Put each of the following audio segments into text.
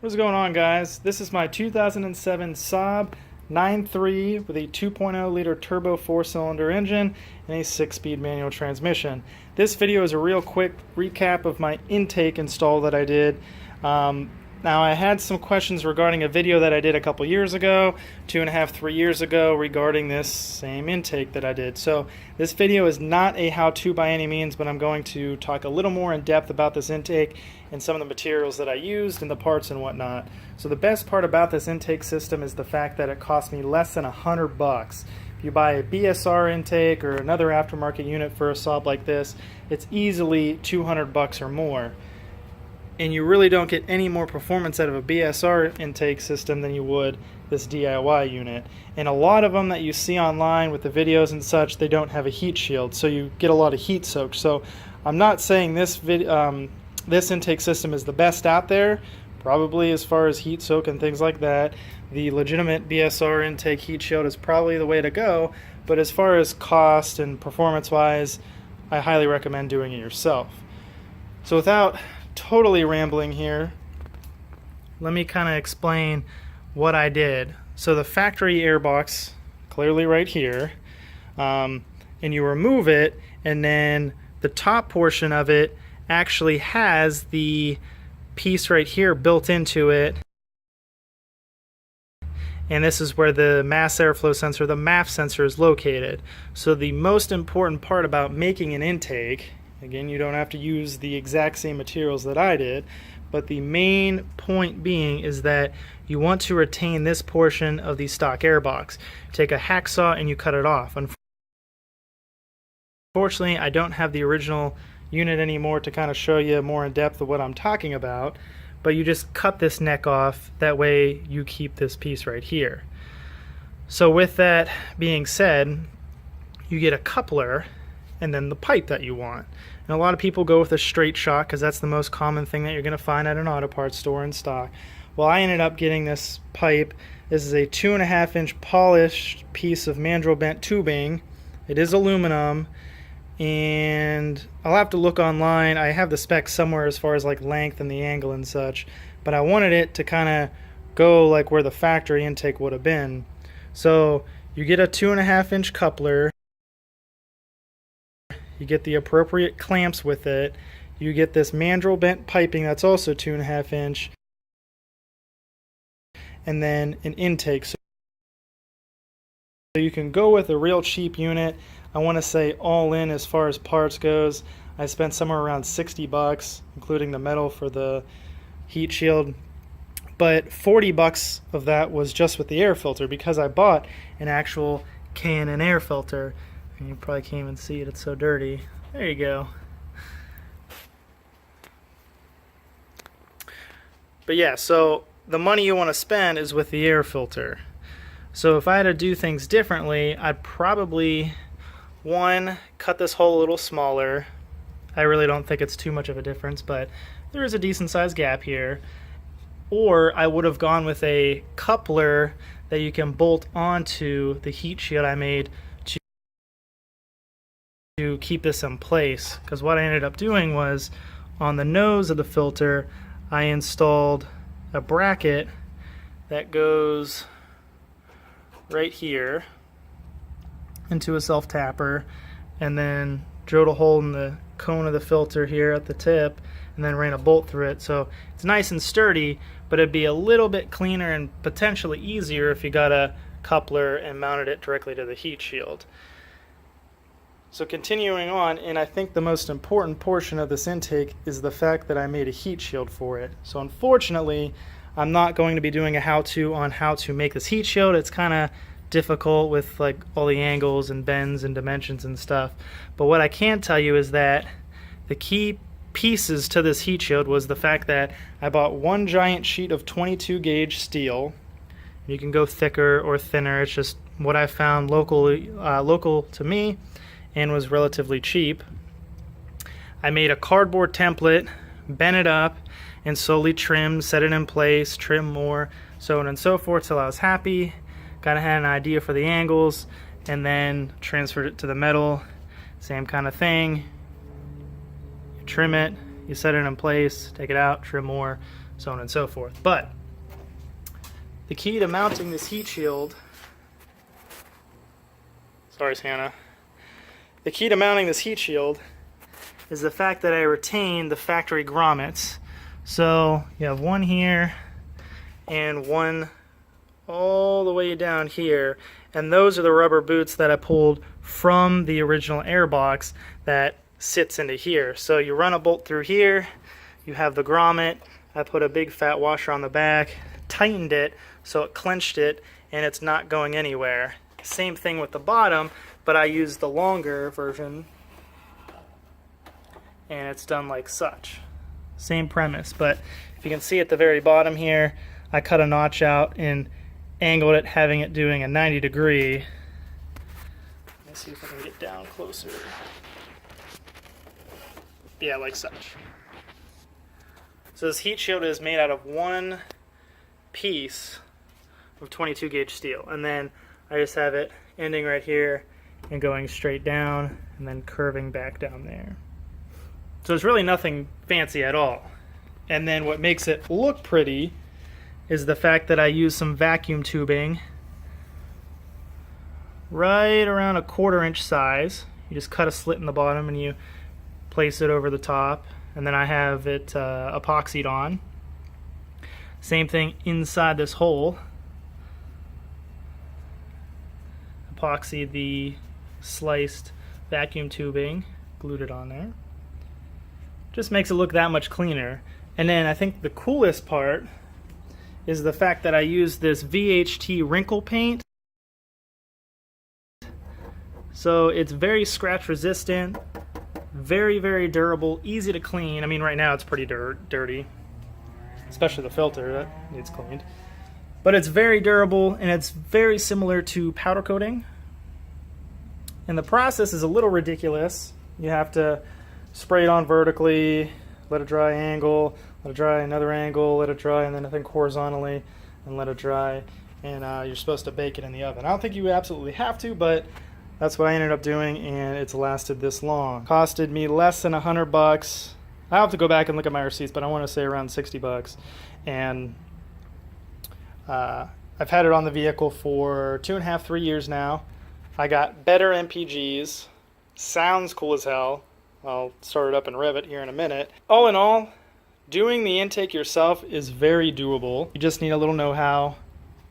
What's going on, guys? This is my 2007 Saab 9.3 with a 2.0 liter turbo 4-cylinder engine and a 6-speed manual transmission. This video is a real quick recap of my intake install that I did. Now, I had some questions regarding a video that I did a couple years ago, 2.5, 3 years ago, regarding this same intake that I did. So this video is not a how-to by any means, but I'm going to talk a little more in depth about this intake and some of the materials that I used and the parts and whatnot. So the best part about this intake system is the fact that it cost me less than $100. If you buy a BSR intake or another aftermarket unit for a Saab like this, it's easily $200 or more. And you really don't get any more performance out of a BSR intake system than you would this DIY unit. And a lot of them that you see online with the videos and such, they don't have a heat shield, so you get a lot of heat soak. So I'm not saying this intake system is the best out there, probably as far as heat soak and things like that. The legitimate BSR intake heat shield is probably the way to go, but as far as cost and performance wise, I highly recommend doing it yourself. So without totally rambling here, let me kind of explain what I did. So the factory airbox, clearly right here, and you remove it, and then the top portion of it actually has the piece right here built into it, and this is where the mass airflow sensor, the MAF sensor, is located. So the most important part about making an intake, again, you don't have to use the exact same materials that I did, but the main point being is that you want to retain this portion of the stock airbox. Take a hacksaw and you cut it off. Unfortunately, I don't have the original unit anymore to kind of show you more in depth of what I'm talking about, but you just cut this neck off. That way you keep this piece right here. So with that being said, you get a coupler and then the pipe that you want. And a lot of people go with a straight shot because that's the most common thing that you're going to find at an auto parts store in stock. Well, I ended up getting this pipe. This is a 2.5-inch polished piece of mandrel bent tubing. It is aluminum, and I'll have to look online. I have the specs somewhere as far as like length and the angle and such, but I wanted it to kind of go like where the factory intake would have been. So you get a 2.5-inch coupler. You get the appropriate clamps with it. You get this mandrel bent piping that's also 2.5 inch. And then an intake. So you can go with a real cheap unit. I want to say all in as far as parts goes, I spent somewhere around $60, including the metal for the heat shield. But $40 of that was just with the air filter because I bought an actual K&N air filter. And you probably can't even see it, it's so dirty. There you go. But yeah, so the money you want to spend is with the air filter. So if I had to do things differently, I'd probably, one, cut this hole a little smaller. I really don't think it's too much of a difference, but there is a decent sized gap here. Or I would have gone with a coupler that you can bolt onto the heat shield I made to keep this in place, because what I ended up doing was on the nose of the filter I installed a bracket that goes right here into a self-tapper, and then drilled a hole in the cone of the filter here at the tip and then ran a bolt through it. So it's nice and sturdy, but it'd be a little bit cleaner and potentially easier if you got a coupler and mounted it directly to the heat shield. So continuing on, and I think the most important portion of this intake is the fact that I made a heat shield for it. So unfortunately, I'm not going to be doing a how-to on how to make this heat shield. It's kind of difficult with like all the angles and bends and dimensions and stuff. But what I can tell you is that the key pieces to this heat shield was the fact that I bought one giant sheet of 22 gauge steel. You can go thicker or thinner. It's just what I found local to me and was relatively cheap. I made a cardboard template, bent it up, and slowly trimmed, set it in place, trim more, so on and so forth till I was happy. Kind of had an idea for the angles, and then transferred it to the metal. Same kind of thing. You trim it, you set it in place, take it out, trim more, so on and so forth. But the key to mounting this heat shield, sorry Santa, the key to mounting this heat shield is the fact that I retain the factory grommets. So you have one here and one all the way down here, and those are the rubber boots that I pulled from the original airbox that sits into here. So you run a bolt through here, you have the grommet, I put a big fat washer on the back, tightened it so it clenched it and it's not going anywhere. Same thing with the bottom, but I used the longer version and it's done like such. Same premise, but if you can see at the very bottom here, I cut a notch out and angled it, having it doing a 90 degree. Let me see if I can get down closer. Yeah, like such. So this heat shield is made out of one piece of 22 gauge steel, and then I just have it ending right here and going straight down and then curving back down there. So it's really nothing fancy at all. And then what makes it look pretty is the fact that I use some vacuum tubing right around a 1/4 inch size. You just cut a slit in the bottom and you place it over the top, and then I have it epoxied on. Same thing inside this hole. Epoxy the sliced vacuum tubing, glued it on there. Just makes it look that much cleaner. And then I think the coolest part is the fact that I use this VHT wrinkle paint. So it's very scratch resistant, very, very durable, easy to clean. I mean, right now it's pretty dirty, especially the filter that needs cleaned. But it's very durable and it's very similar to powder coating. And the process is a little ridiculous. You have to spray it on vertically, let it dry angle, let it dry another angle, let it dry, and then I think horizontally, and let it dry. And you're supposed to bake it in the oven. I don't think you absolutely have to, but that's what I ended up doing, and it's lasted this long. Costed me less than $100. I'll have to go back and look at my receipts, but I want to say around $60. And I've had it on the vehicle for 2.5, 3 years now. I got better MPGs. Sounds cool as hell. I'll start it up and rev it here in a minute. All in all, doing the intake yourself is very doable. You just need a little know-how,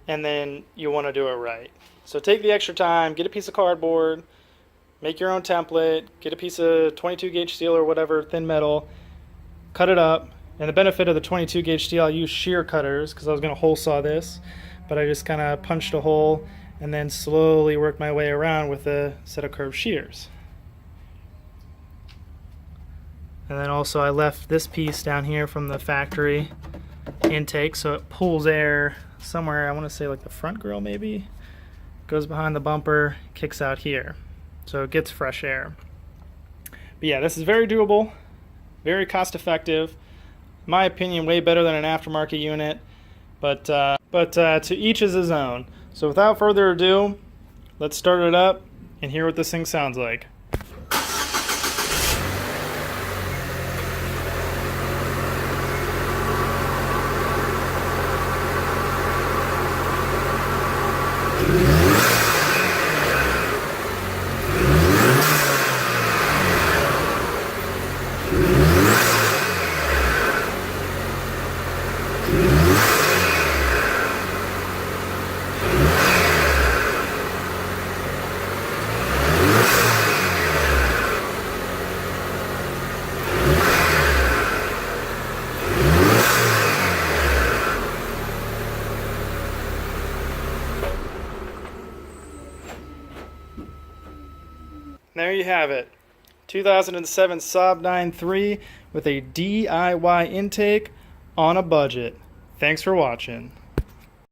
and then you want to do it right. So take the extra time, get a piece of cardboard, make your own template, get a piece of 22 gauge steel or whatever, thin metal, cut it up. And the benefit of the 22 gauge steel, I use shear cutters because I was going to hole saw this, but I just kind of punched a hole and then slowly worked my way around with a set of curved shears. And then also I left this piece down here from the factory intake, so it pulls air somewhere, I want to say like the front grill maybe, goes behind the bumper, kicks out here, so it gets fresh air. But yeah, this is very doable, very cost effective, in my opinion way better than an aftermarket unit, but to each is his own. So without further ado, let's start it up and hear what this thing sounds like. There you have it, 2007 Saab 9.3 with a DIY intake on a budget. Thanks for watching.